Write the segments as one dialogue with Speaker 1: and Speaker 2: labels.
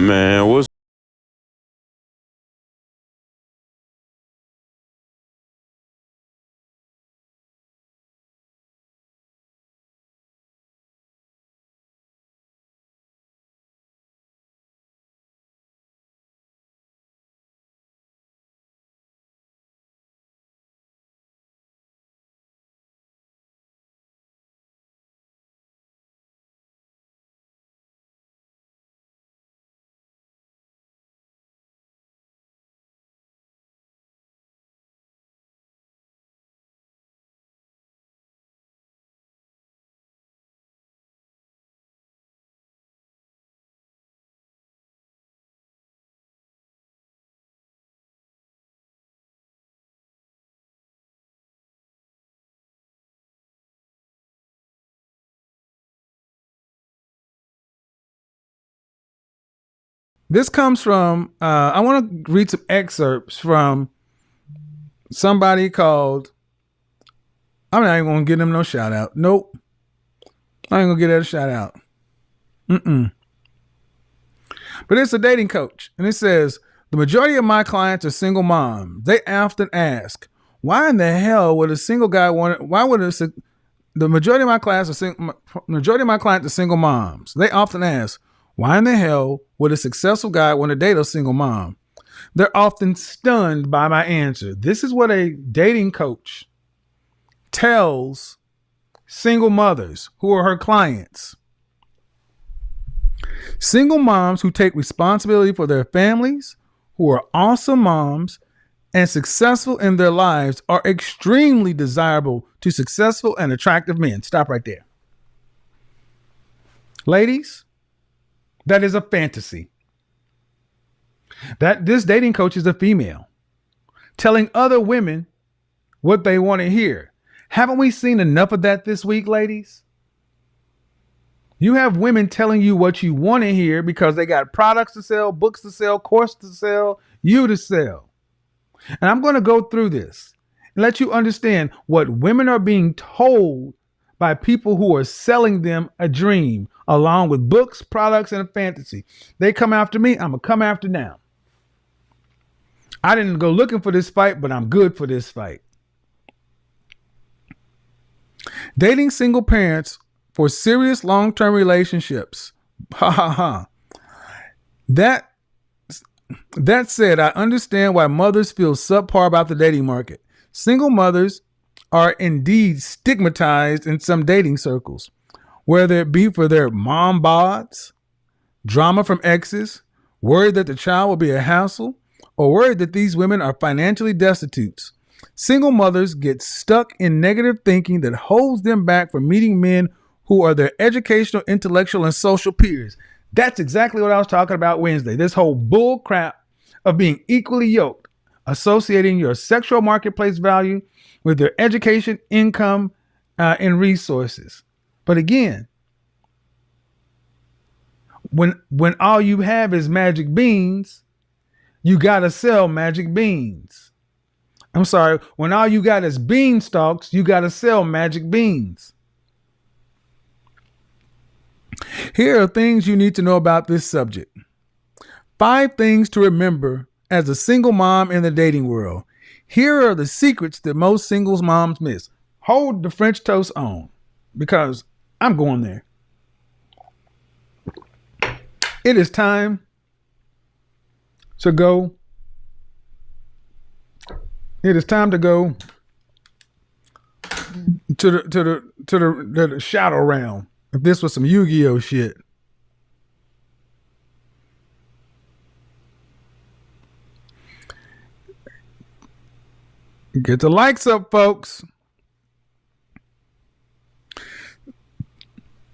Speaker 1: Man, what's
Speaker 2: This comes from, I want to read some excerpts from somebody called, I'm not even going to give them no shout out. Nope. I ain't going to give that a shout out. But it's a dating coach. And it says, the majority of my clients are single moms. They often ask, why in the hell would a single guy want, why would the majority of my clients are single moms. They often ask, why in the hell would a successful guy want to date a single mom? They're often stunned by my answer. This is what a dating coach tells single mothers who are her clients. Single moms who take responsibility for their families, who are awesome moms and successful in their lives, are extremely desirable to successful and attractive men. Stop right there. Ladies, that is a fantasy. That this dating coach is a female telling other women what they want to hear. Haven't we seen enough of that this week, ladies? You have women telling you what you want to hear because they got products to sell, books to sell, courses to sell, you to sell. And I'm going to go through this and let you understand what women are being told by people who are selling them a dream, along with books, products, and a fantasy. They come after me, I'm going to come after now. I didn't go looking for this fight, but I'm good for this fight. Dating single parents for serious long-term relationships. Ha ha ha. That said, I understand why mothers feel subpar about the dating market. Single mothers are indeed stigmatized in some dating circles, whether it be for their mom bods, drama from exes, worried that the child will be a hassle, or worried that these women are financially destitute. Single mothers get stuck in negative thinking that holds them back from meeting men who are their educational, intellectual, and social peers. That's exactly what I was talking about Wednesday. This whole bull crap of being equally yoked, associating your sexual marketplace value with your education, income, and resources. But again, when all you have is magic beans, you gotta sell magic beans. I'm sorry, when all you got is beanstalks, you gotta sell magic beans. Here are things you need to know about this subject. 5 things to remember as a single mom in the dating world. Here are the secrets that most singles moms miss. Hold the French toast on, because I'm going there. It is time to go. It is time to go to the shadow realm. If this was some Yu-Gi-Oh shit. Get the likes up, folks.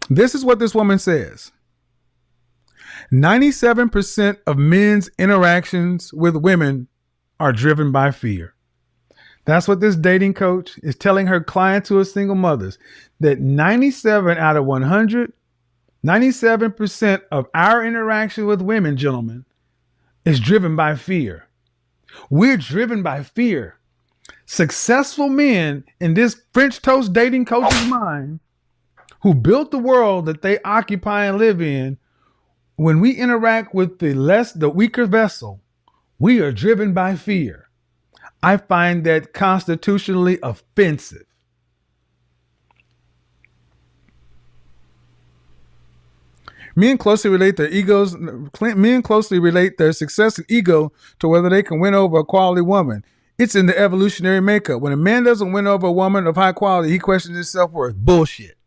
Speaker 2: This is what this woman says. 97% of men's interactions with women are driven by fear. That's what this dating coach is telling her clients who are single mothers, that 97 out of 100, 97% of our interaction with women, gentlemen, is driven by fear. We're driven by fear. Successful men in this French toast dating coach's mind, who built the world that they occupy and live in, when we interact with the weaker vessel, we are driven by fear. I find that constitutionally offensive. Men closely relate their success and ego to whether they can win over a quality woman. It's in the evolutionary makeup. When a man doesn't win over a woman of high quality, he questions his self-worth. Bullshit.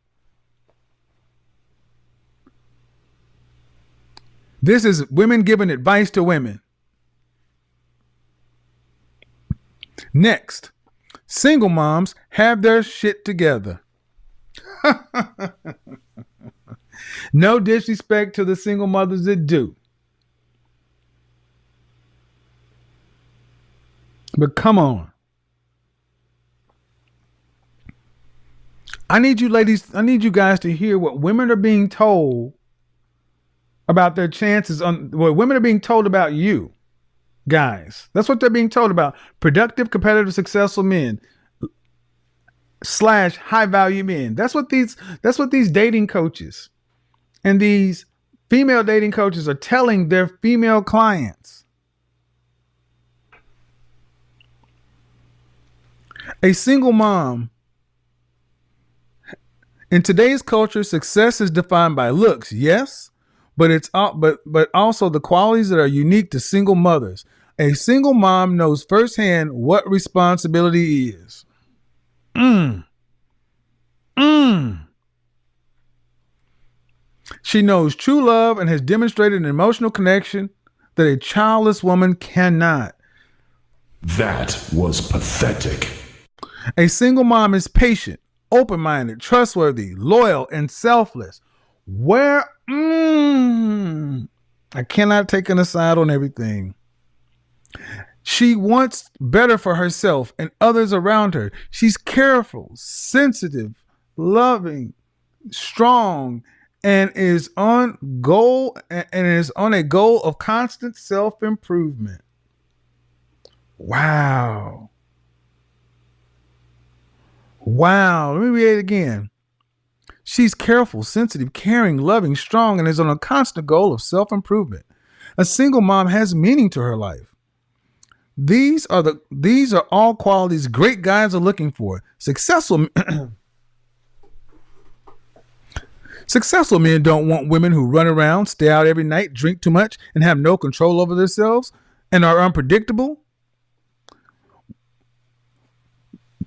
Speaker 2: This is women giving advice to women. Next, single moms have their shit together. No disrespect to the single mothers that do. But come on. I need you guys to hear what women are being told about their chances what women are being told about you, guys. That's what they're being told about. Productive, competitive, successful men / high value men. That's what these dating coaches and these female dating coaches are telling their female clients. A single mom. In today's culture, success is defined by looks, yes, but also the qualities that are unique to single mothers. A single mom knows firsthand what responsibility is. She knows true love and has demonstrated an emotional connection that a childless woman cannot.
Speaker 1: That was pathetic.
Speaker 2: A single mom is patient, open-minded, trustworthy, loyal, and selfless. I cannot take an aside on everything. She wants better for herself and others around her. She's careful, sensitive, loving, strong, and is on a goal of constant self-improvement. Wow. Let me read it again. She's careful, sensitive, caring, loving, strong, and is on a constant goal of self-improvement. A single mom has meaning to her life. These are all qualities great guys are looking for. Successful men don't want women who run around, stay out every night, drink too much, and have no control over themselves and are unpredictable.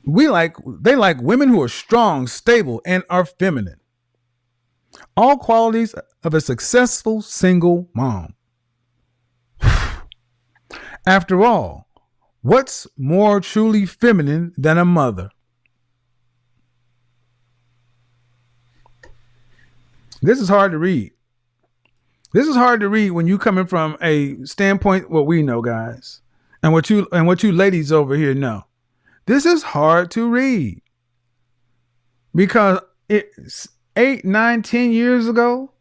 Speaker 2: They like women who are strong, stable, and are feminine. All qualities of a successful single mom. After all, what's more truly feminine than a mother? This is hard to read. This is hard to read when you coming from a standpoint what we know, guys, and what you ladies over here know. This is hard to read because it's 8, 9, 10 years ago.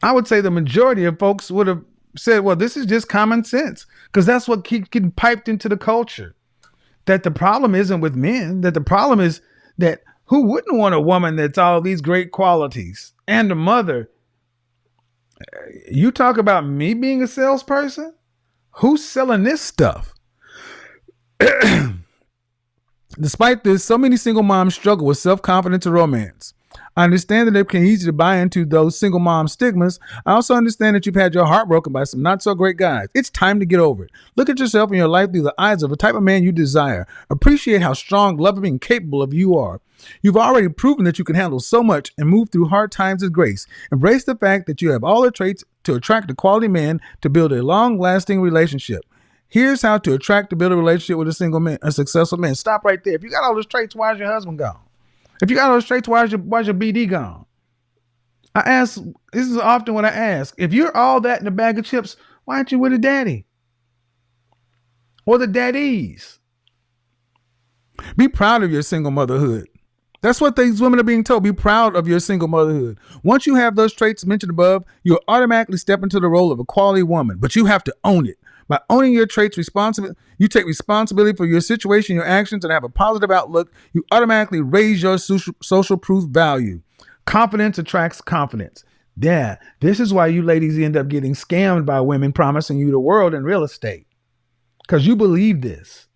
Speaker 2: I would say the majority of folks would have said, well, this is just common sense, because that's what keeps getting piped into the culture. That the problem isn't with men, that the problem is that who wouldn't want a woman that's all these great qualities and a mother? You talk about me being a salesperson? Who's selling this stuff? Despite this, so many single moms struggle with self-confidence and romance. I understand that it can be easy to buy into those single mom stigmas. I also understand that you've had your heart broken by some not so great guys. It's time to get over it. Look at yourself and your life through the eyes of the type of man you desire. Appreciate how strong, loving, and capable of you are. You've already proven that you can handle so much and move through hard times with grace. Embrace the fact that you have all the traits to attract a quality man to build a long-lasting relationship. Here's how to attract to build a relationship with a successful man. Stop right there. If you got all those traits, why is your husband gone? If you got all those traits, why's your BD gone? This is often what I ask. If you're all that in a bag of chips, why aren't you with a daddy? Or the daddies? Be proud of your single motherhood. That's what these women are being told. Be proud of your single motherhood. Once you have those traits mentioned above, you'll automatically step into the role of a quality woman, but you have to own it. By owning your traits you take responsibility for your situation, your actions, and have a positive outlook. You automatically raise your social proof value. Confidence attracts confidence. Yeah, this is why you ladies end up getting scammed by women promising you the world in real estate. Because you believe this.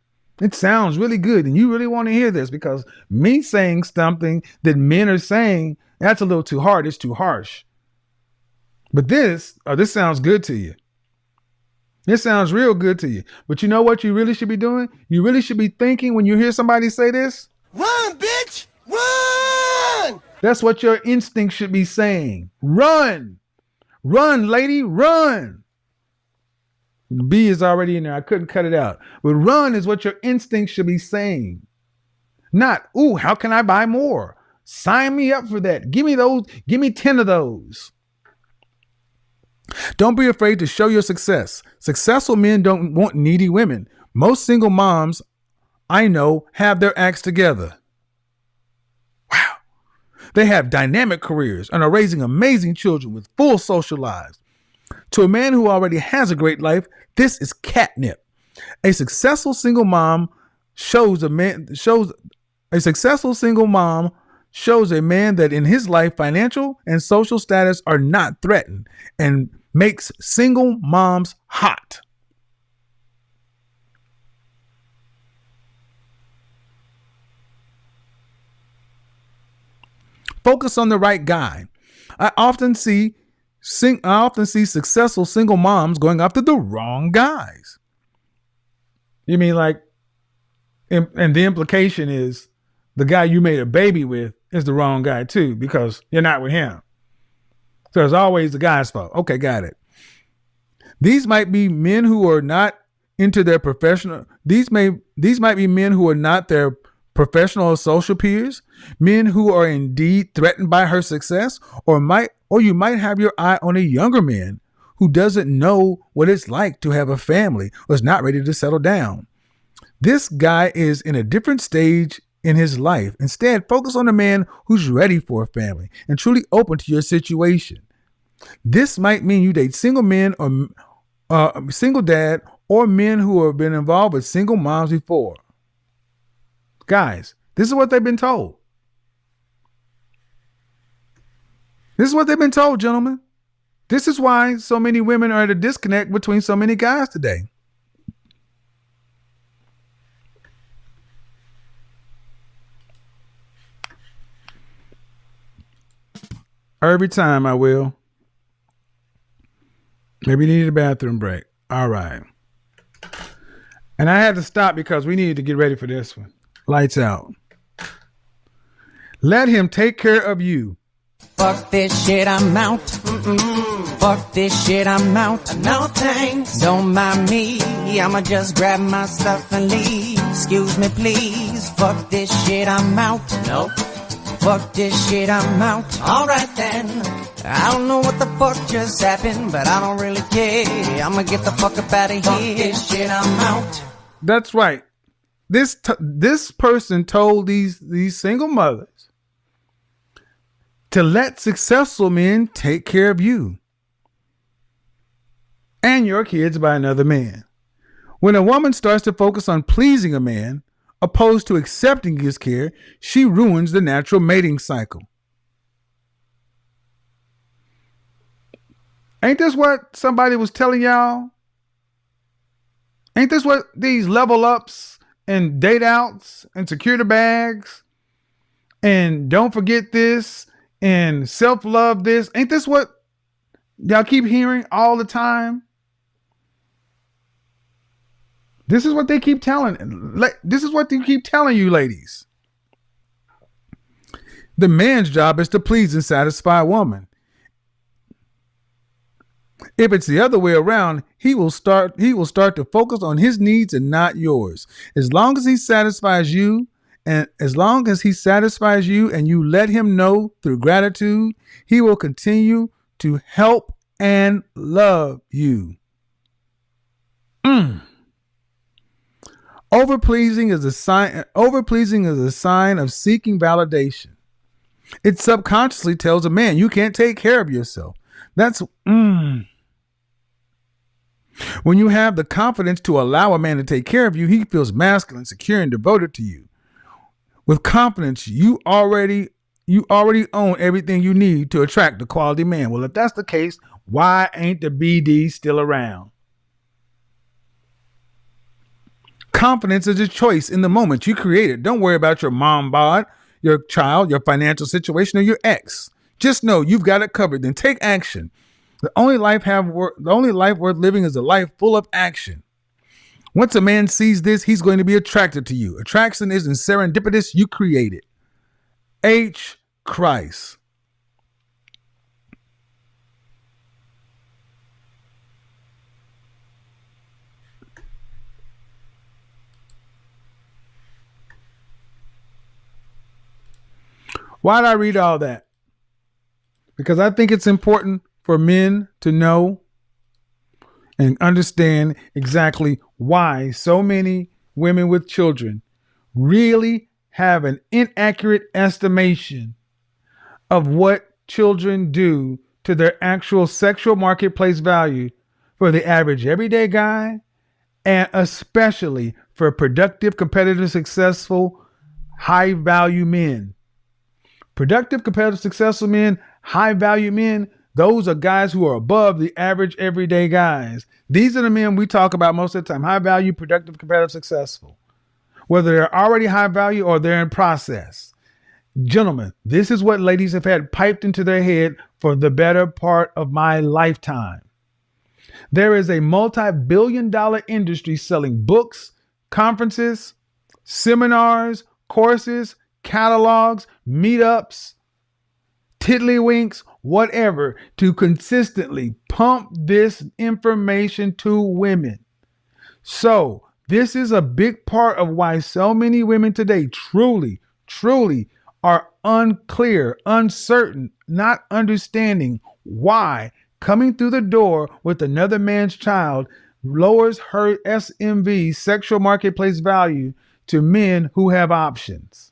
Speaker 2: It sounds really good and you really want to hear this, because me saying something that men are saying, that's a little too hard. It's too harsh. But this sounds good to you. This sounds real good to you. But you know what you really should be doing? You really should be thinking when you hear somebody say this.
Speaker 3: Run, bitch! Run!
Speaker 2: That's what your instinct should be saying. Run. Run, lady, run. The B is already in there. I couldn't cut it out. But run is what your instinct should be saying. Not, ooh, how can I buy more? Sign me up for that. Give me those. Give me 10 of those. Don't be afraid to show your success. Successful men don't want needy women. Most single moms I know have their acts together. Wow. They have dynamic careers and are raising amazing children with full social lives. To a man who already has a great life, this is catnip. A successful single mom shows a man that in his life, financial and social status are not threatened, and makes single moms hot. Focus on the right guy. I often see successful single moms going after the wrong guys. You mean like, and the implication is the guy you made a baby with is the wrong guy too, because you're not with him. So it's always the guy's fault. Okay, got it. These might be men who are not into their professional. These might be men who are not their professional or social peers, men who are indeed threatened by her success, or you might have your eye on a younger man who doesn't know what it's like to have a family or is not ready to settle down. This guy is in a different stage in his life. Instead, focus on a man who's ready for a family and truly open to your situation. This might mean you date single men or single dad, or men who have been involved with single moms before. Guys, this is what they've been told. This is what they've been told, gentlemen. This is why so many women are at a disconnect between so many guys today. Every time I will. Maybe you need a bathroom break. All right. And I had to stop because we needed to get ready for this one. Lights out. Let him take care of you.
Speaker 4: Fuck this shit, I'm out. Fuck this shit, I'm out. No thanks. Don't mind me. I'ma just grab my stuff and leave. Excuse me, please. Fuck this shit, I'm out. Nope. Fuck this shit, I'm out. Alright then. I don't know what the fuck just happened, but I don't really care. I'ma get the fuck up out of here. Fuck this shit, I'm out.
Speaker 2: That's right. This person told these single mothers to let successful men take care of you and your kids by another man. When a woman starts to focus on pleasing a man, opposed to accepting his care, she ruins the natural mating cycle. Ain't this what somebody was telling y'all? Ain't this what these level ups and date outs and security bags and don't forget this and self-love this? Ain't this what y'all keep hearing all the time? This is what they keep telling. This is what they keep telling you, ladies. The man's job is to please and satisfy a woman. If it's the other way around, he will start to focus on his needs and not yours. As long as he satisfies you, and you let him know through gratitude, he will continue to help and love you. Overpleasing is a sign of seeking validation. It subconsciously tells a man you can't take care of yourself. When you have the confidence to allow a man to take care of you, he feels masculine, secure, and devoted to you. With confidence, you already you already own everything you need to attract the quality man. Well, if that's the case, why ain't the BD still around? Confidence is a choice in the moment you create it. Don't worry about your mom bod, your child, your financial situation, or your ex. Just know you've got it covered. Then take action. The only life worth living is a life full of action. Once a man sees this, he's going to be attracted to you. Attraction isn't serendipitous, you create it. H. Christ. Why did I read all that? Because I think it's important for men to know and understand exactly why so many women with children really have an inaccurate estimation of what children do to their actual sexual marketplace value for the average everyday guy, and especially for productive, competitive, successful, high value men. Productive, competitive, successful men, high value men, those are guys who are above the average everyday guys. These are the men we talk about most of the time. High value, productive, competitive, successful. Whether they're already high value or they're in process. Gentlemen, this is what ladies have had piped into their head for the better part of my lifetime. There is a multi-billion-dollar industry selling books, conferences, seminars, courses, catalogs, meetups, tiddlywinks, whatever, to consistently pump this information to women. So this is a big part of why so many women today truly are unclear, uncertain, not understanding why coming through the door with another man's child lowers her SMV, sexual marketplace value, to men who have options.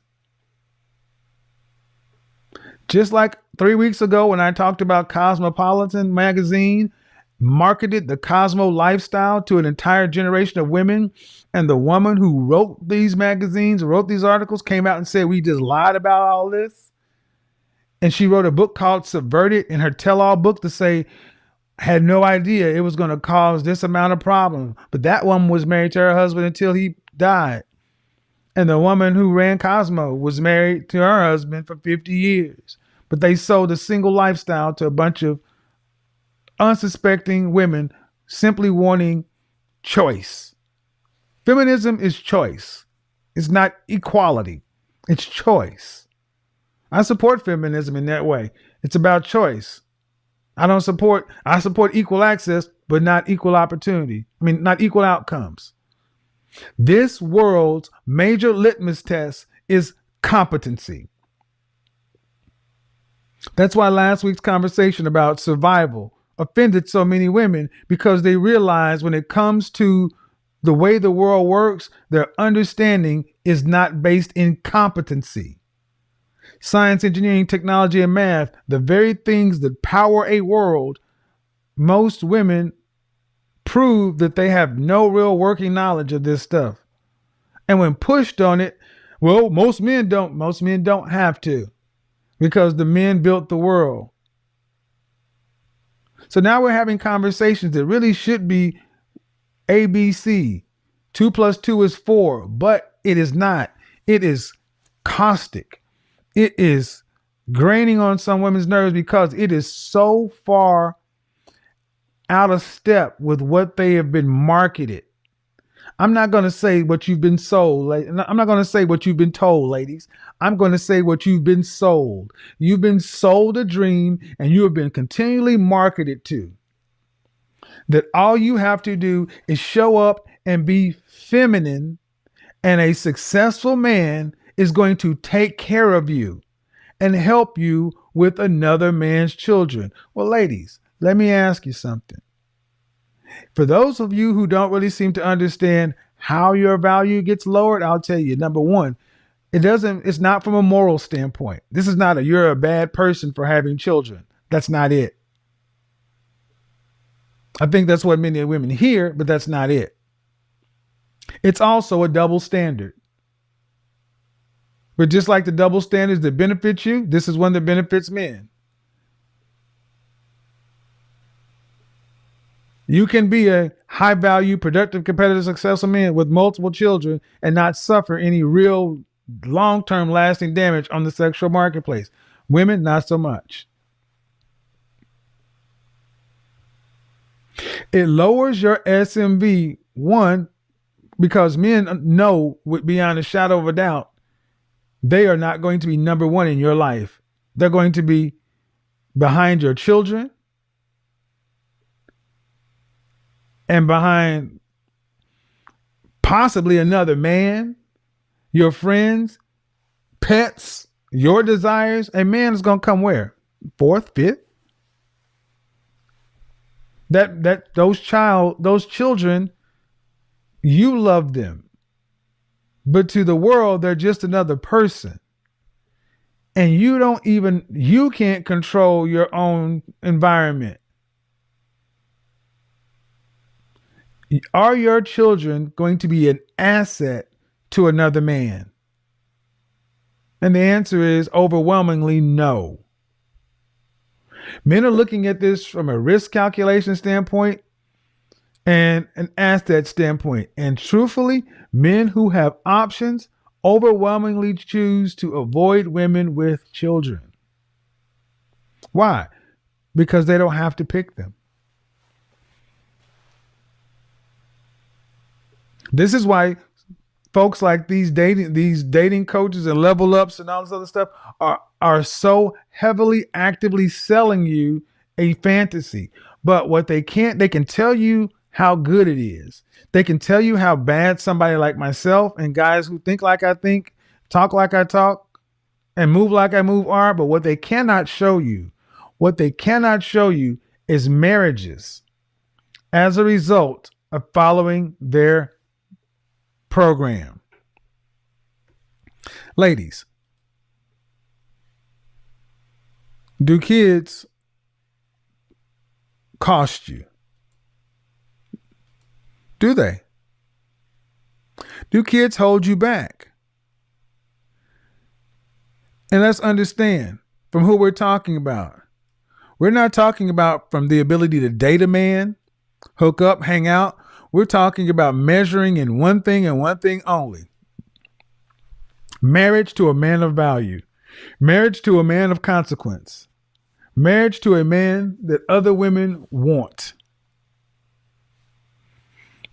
Speaker 2: Just like 3 weeks ago when I talked about Cosmopolitan magazine marketed the Cosmo lifestyle to an entire generation of women, and the woman who wrote these magazines, wrote these articles, came out and said we just lied about all this. And she wrote a book called Subverted in her tell-all book to say, had no idea it was going to cause this amount of problems. But that woman was married to her husband until he died. And the woman who ran Cosmo was married to her husband for 50 years. But they sold a single lifestyle to a bunch of unsuspecting women simply wanting choice. Feminism is choice. It's not equality. It's choice. I support feminism in that way. It's about choice. I support equal access, but not equal opportunity. Not equal outcomes. This world's major litmus test is competency. That's why last week's conversation about survival offended so many women, because they realize when it comes to the way the world works, their understanding is not based in competency. Science, engineering, technology, and math, the very things that power a world, most women prove that they have no real working knowledge of this stuff. And when pushed on it, well, most men don't have to, because the men built the world. So now we're having conversations that really should be ABC. 2 plus 2 is 4, but it is not. It is caustic. It is graining on some women's nerves because it is so far out of step with what they have been marketed. I'm not going to say what you've been sold. I'm not going to say what you've been told, ladies. I'm going to say what you've been sold. You've been sold a dream, and you have been continually marketed to. That all you have to do is show up and be feminine, and a successful man is going to take care of you and help you with another man's children. Well, ladies, let me ask you something. For those of you who don't really seem to understand how your value gets lowered, I'll tell you, number one, it's not from a moral standpoint. This is not you're a bad person for having children. That's not it. I think that's what many women hear, but that's not it. It's also a double standard. But just like the double standards that benefit you, this is one that benefits men. You can be a high value, productive, competitive, successful man with multiple children and not suffer any real long-term lasting damage on the sexual marketplace. Women, not so much. It lowers your SMV, one, because men know beyond a shadow of a doubt, they are not going to be number one in your life. They're going to be behind your children and behind possibly another man, your friends, pets, your desires. A man is going to come where? Fourth, fifth? Those children, you love them. But to the world, they're just another person. And you can't control your own environment. Are your children going to be an asset to another man? And the answer is overwhelmingly no. Men are looking at this from a risk calculation standpoint and an asset standpoint. And truthfully, men who have options overwhelmingly choose to avoid women with children. Why? Because they don't have to pick them. This is why folks like these dating coaches and level ups and all this other stuff are so heavily actively selling you a fantasy. But what they can tell you how good it is. They can tell you how bad somebody like myself and guys who think like I think, talk like I talk, and move like I move are. But what they cannot show you is marriages as a result of following their program. Ladies, do kids cost you? Do they? Do kids hold you back? And let's understand from who we're talking about. We're not talking about from the ability to date a man, hook up, hang out. We're talking about measuring in one thing and one thing only. Marriage to a man of value. Marriage to a man of consequence. Marriage to a man that other women want.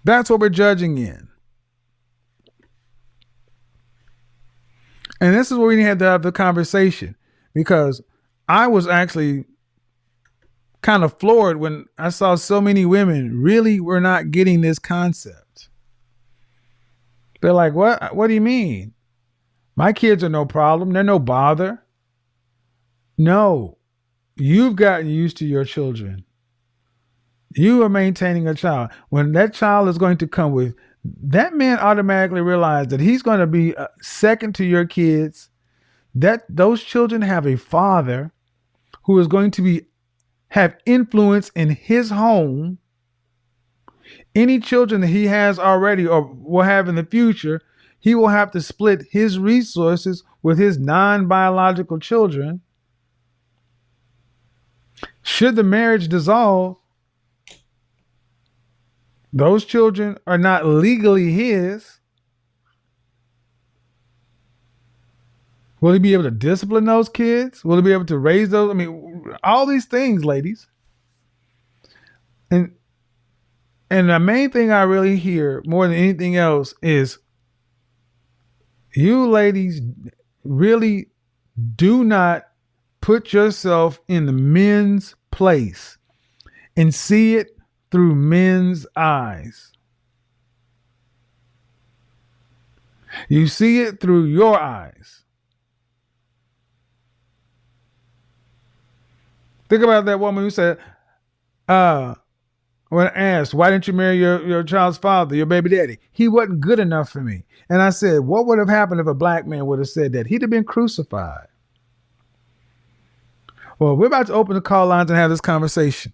Speaker 2: That's what we're judging in. And this is where we had to have the conversation, because I was actually kind of floored when I saw so many women really were not getting this concept. They're like, what? What do you mean? My kids are no problem. They're no bother. No, you've gotten used to your children. You are maintaining a child. When that child is going to come with, that man automatically realizes that he's going to be second to your kids, that those children have a father who is going to have influence in his home. Any children that he has already or will have in the future, he will have to split his resources with his non-biological children. Should the marriage dissolve, those children are not legally his. Will he be able to discipline those kids? Will he be able to raise those? I mean, all these things, ladies. And the main thing I really hear more than anything else is you ladies really do not put yourself in the men's place and see it through men's eyes. You see it through your eyes. Think about that woman who said, when I asked, why didn't you marry your child's father, your baby daddy? He wasn't good enough for me. And I said, what would have happened if a black man would have said that? He'd have been crucified. Well, we're about to open the call lines and have this conversation.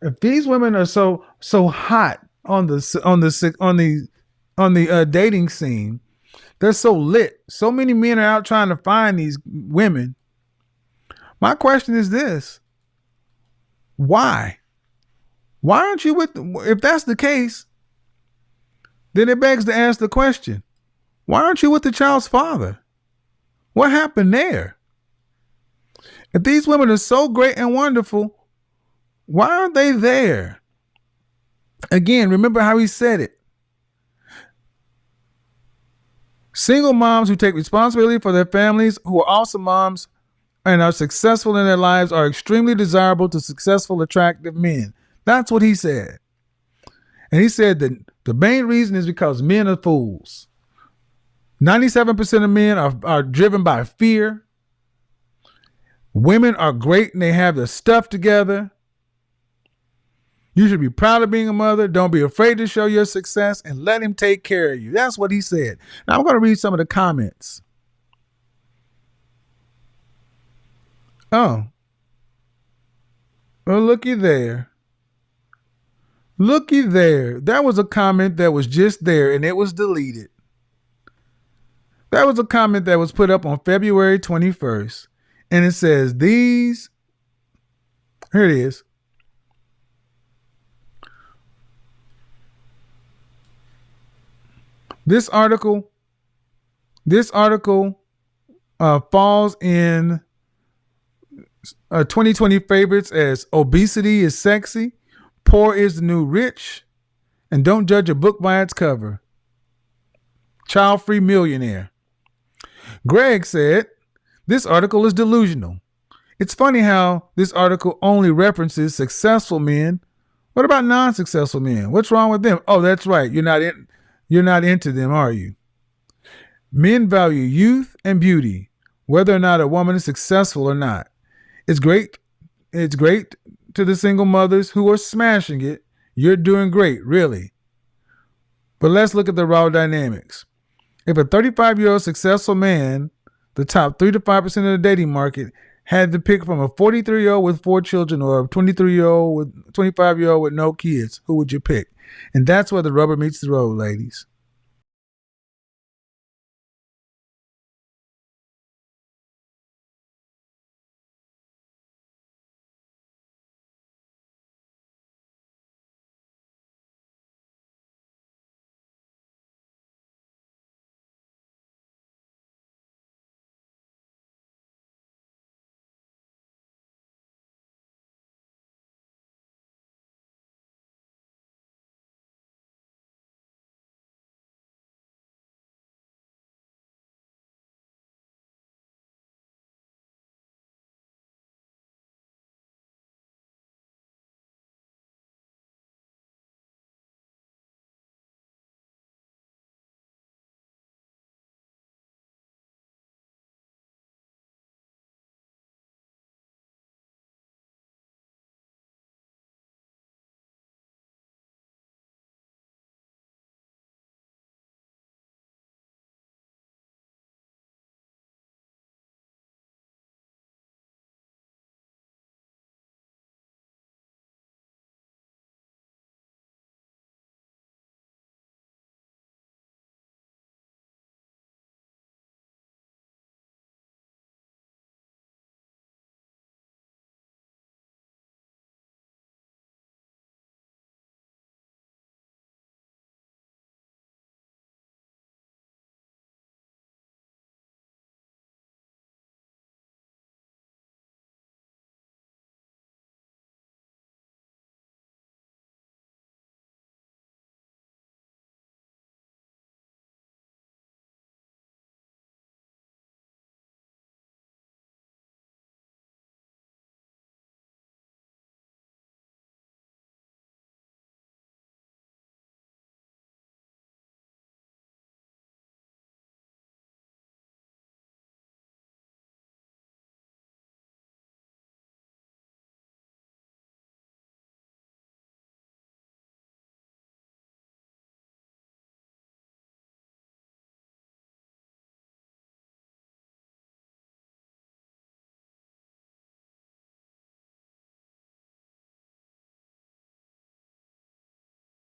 Speaker 2: If these women are so hot on the dating scene They're so lit. So many men are out trying to find these women. My question is this. Why? Why aren't you with, if that's the case, then it begs to ask the question, why aren't you with the child's father? What happened there? If these women are so great and wonderful, why aren't they there? Again, remember how he said it. Single moms who take responsibility for their families, who are also moms and are successful in their lives, are extremely desirable to successful, attractive men. That's what he said. And he said that the main reason is because men are fools. 97% of men are driven by fear. Women are great and they have their stuff together. You should be proud of being a mother. Don't be afraid to show your success and let him take care of you. That's what he said. Now I'm going to read some of the comments. Oh. Well, looky there. Looky there. That was a comment that was just there and it was deleted. That was a comment that was put up on February 21st. And it says these, here it is. This article falls in 2020 favorites as obesity is sexy, poor is the new rich, and don't judge a book by its cover. Child-free millionaire. Greg said, this article is delusional. It's funny how this article only references successful men. What about non-successful men? What's wrong with them? Oh, that's right. You're not into them, are you? Men value youth and beauty, whether or not a woman is successful or not. It's great to the single mothers who are smashing it. You're doing great, really. But let's look at the raw dynamics. If a 35-year-old successful man, the top 3 to 5% of the dating market, had to pick from a 43-year-old with 4 children or a 25-year-old with no kids, who would you pick? And that's where the rubber meets the road, ladies.